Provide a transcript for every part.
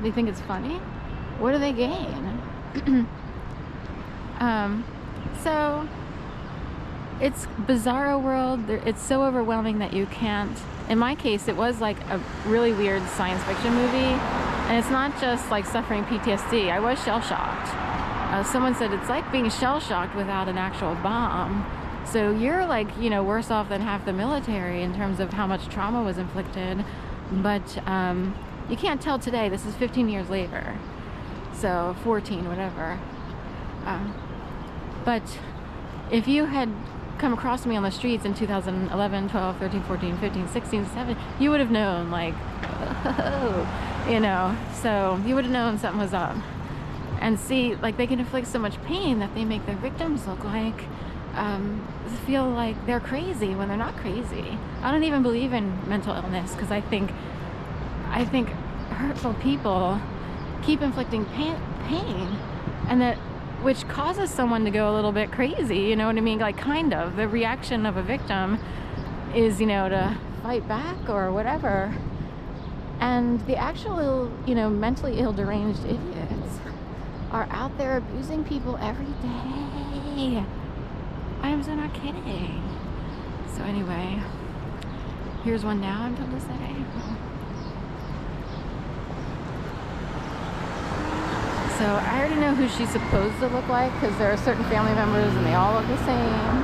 They think it's funny. What do they gain? So it's bizarro world. It's so overwhelming that you can't. In my case, it was like a really weird science fiction movie, and it's not just like suffering PTSD. I was shell-shocked. Someone said it's like being shell-shocked without an actual bomb. So you're like, worse off than half the military in terms of how much trauma was inflicted. But you can't tell today. This is 15 years later. So 14, whatever. But if you had come across me on the streets in 2011, 12, 13, 14, 15, 16, 17, you would have known, like, so you would have known something was up. And see, like, they can inflict so much pain that they make their victims look like, feel like they're crazy when they're not crazy. I don't even believe in mental illness, because I think hurtful people keep inflicting pain, and that which causes someone to go a little bit crazy, you know what I mean? Like, kind of. The reaction of a victim is, to fight back or whatever. And the actual, mentally ill, deranged idiots are out there abusing people every day. I'm so not kidding. So anyway, here's one now, I'm told to say. So I already know who she's supposed to look like, because there are certain family members and they all look the same.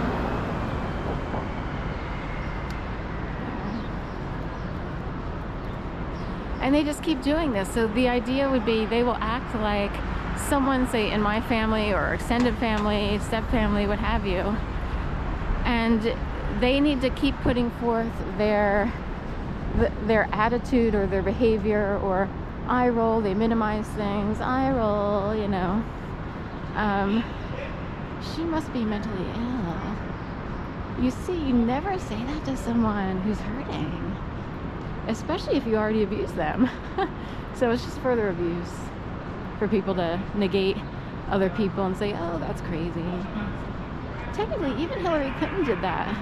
And they just keep doing this. So the idea would be they will act like someone, say in my family or extended family, step family, what have you. And they need to keep putting forth their attitude or their behavior, or eye roll. They minimize things. Eye roll, she must be mentally ill. You see, you never say that to someone who's hurting, especially if you already abuse them. So it's just further abuse for people to negate other people and say, oh, that's crazy. Technically, even Hillary Clinton did that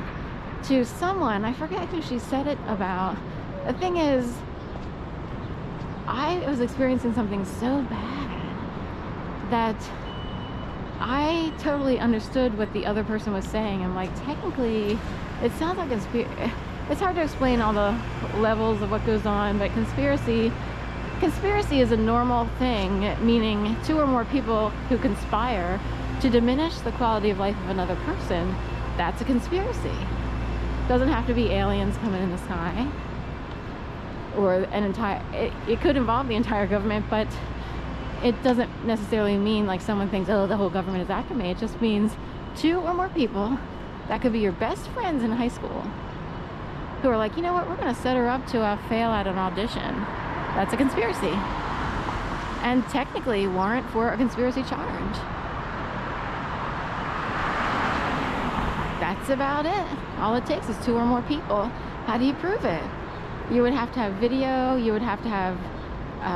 to someone. I forget who she said it about. The thing is, I was experiencing something so bad that I totally understood what the other person was saying. I'm like, technically, it sounds like it's hard to explain all the levels of what goes on, but conspiracy is a normal thing, meaning two or more people who conspire to diminish the quality of life of another person. That's a conspiracy. Doesn't have to be aliens coming in the sky, or it could involve the entire government, but it doesn't necessarily mean like someone thinks, oh, the whole government is after me. It just means two or more people that could be your best friends in high school who are like, you know what, we're going to set her up to fail at an audition. That's a conspiracy, and technically warrant for a conspiracy charge. That's about it. All it takes is two or more people. How do you prove it? You would have to have video. You would have to have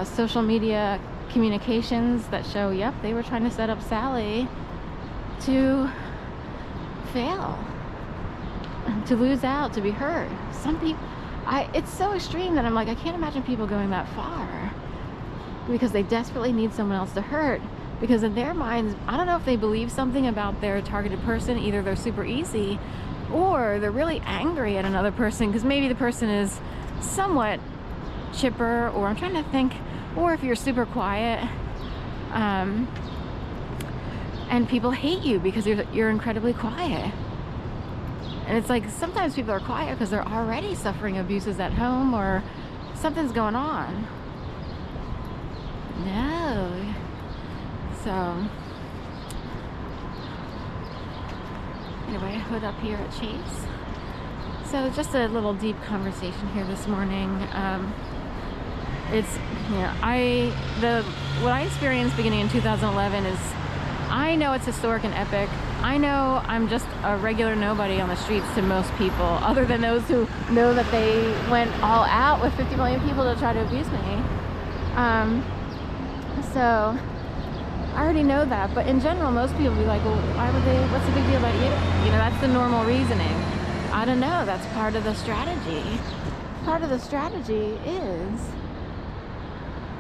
social media communications that show, yep, they were trying to set up Sally to fail, to lose out, to be hurt. Some people, it's so extreme that I'm like, I can't imagine people going that far, because they desperately need someone else to hurt. Because in their minds, I don't know if they believe something about their targeted person. Either they're super easy, or they're really angry at another person because maybe the person is somewhat chipper, or I'm trying to think, or if you're super quiet, and people hate you because you're incredibly quiet. And it's like, sometimes people are quiet because they're already suffering abuses at home, or something's going on. No. So anyway, hood up here at Chase. So just a little deep conversation here this morning. It's, what I experienced beginning in 2011 is, I know it's historic and epic. I know I'm just a regular nobody on the streets to most people, other than those who know that they went all out with 50 million people to try to abuse me. So I already know that, but in general, most people will be like, well, what's the big deal about you? That's the normal reasoning. I don't know, that's part of the strategy. Part of the strategy is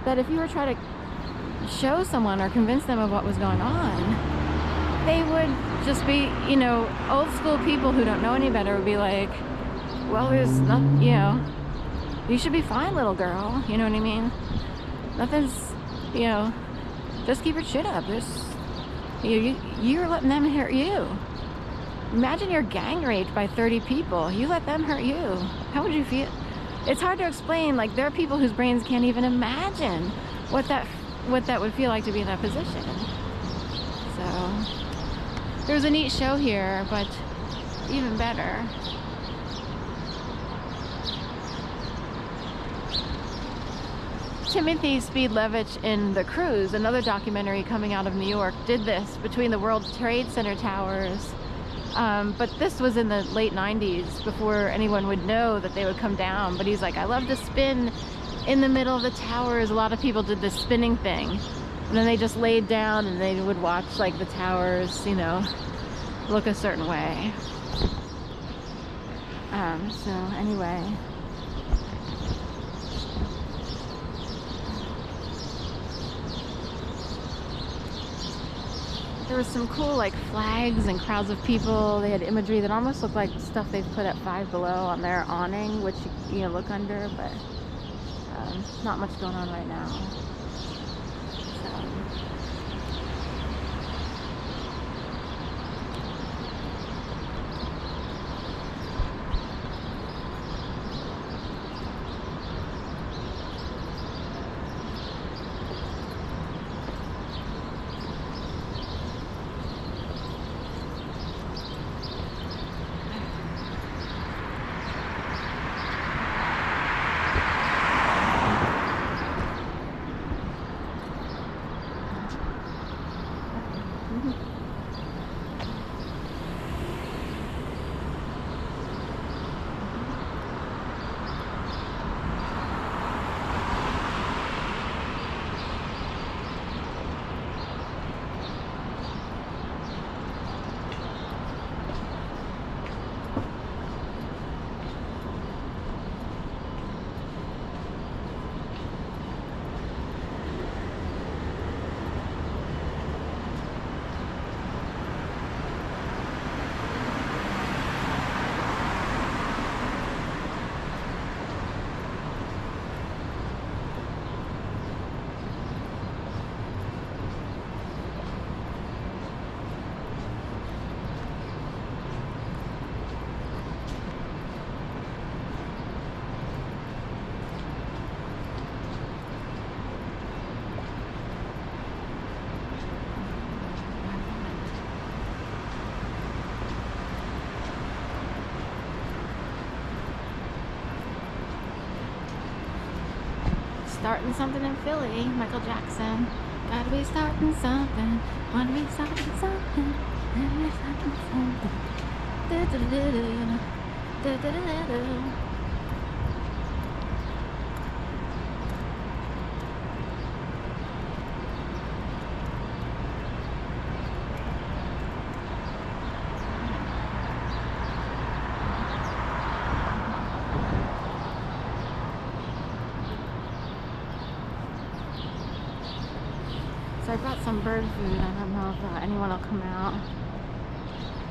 that if you were trying to show someone or convince them of what was going on, they would just be, you know, old school people who don't know any better would be like, well, there's nothing, you know, you should be fine, little girl, you know what I mean? Nothing's, you know, just keep your chin up. You're letting them hurt you. Imagine you're gang raped by 30 people. You let them hurt you. How would you feel? It's hard to explain. Like, there are people whose brains can't even imagine what that would feel like to be in that position. So there's a neat show here, but even better. Timothy Speed-Levitch in The Cruise, another documentary coming out of New York, did this between the World Trade Center towers. But this was in the late 90s, before anyone would know that they would come down. But he's like, I love to spin in the middle of the towers. A lot of people did this spinning thing. And then they just laid down and they would watch like the towers, you know, look a certain way. So anyway. There was some cool like flags and crowds of people. They had imagery that almost looked like stuff they've put at Five Below on their awning, which you know, look under, but not much going on right now. Starting something in Philly, Michael Jackson. Gotta be starting something. Wanna be starting something. Gotta be starting something. Da-da-da-da. Da-da-da-da. So I brought some bird food. I don't know if anyone will come out.